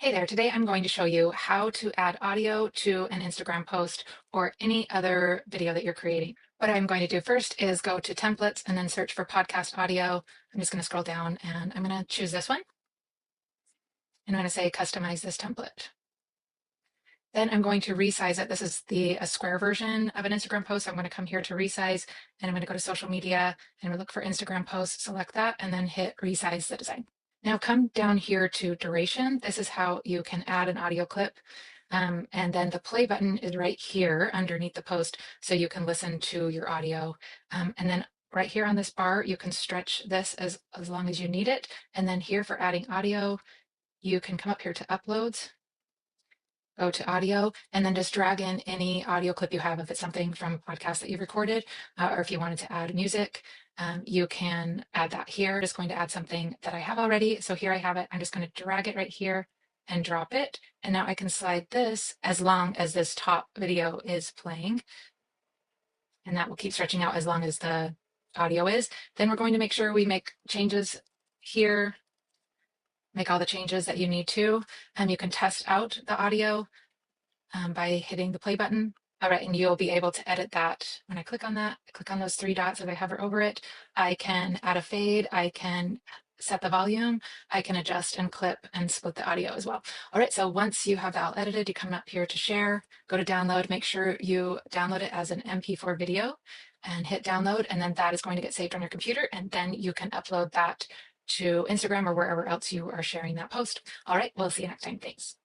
Hey there, today I'm going to show you how to add audio to an Instagram post or any other video that you're creating. What I'm going to do first is go to templates and then search for podcast audio. I'm just going to scroll down and I'm going to choose this one. And I'm going to say customize this template. Then I'm going to resize it. This is a square version of an Instagram post. I'm going to come here to resize and I'm going to go to social media and look for Instagram posts, select that, and then hit resize the design. Now come down here to duration. This is how you can add an audio clip. And then the play button is right here underneath the post, so you can listen to your audio. And then right here on this bar, you can stretch this as long as you need it. And then here for adding audio, you can come up here to uploads, go to audio, and then just drag in any audio clip you have. If it's something from a podcast that you've recorded, or if you wanted to add music, you can add that here. I'm just going to add something that I have already. So here I have it. I'm just going to drag it right here and drop it. And now I can slide this as long as this top video is playing. And that will keep stretching out as long as the audio is. Then we're going to make sure we make changes here, make all the changes that you need to. You can test out the audio by hitting the play button. All right, and you'll be able to edit that. When I click on that, I click on those three dots as I hover over it. I can add a fade, I can set the volume, I can adjust and clip and split the audio as well. All right, so once you have that all edited, you come up here to share, go to download, make sure you download it as an MP4 video and hit download, and then that is going to get saved on your computer, and then you can upload that to Instagram or wherever else you are sharing that post. All right, we'll see you next time. Thanks.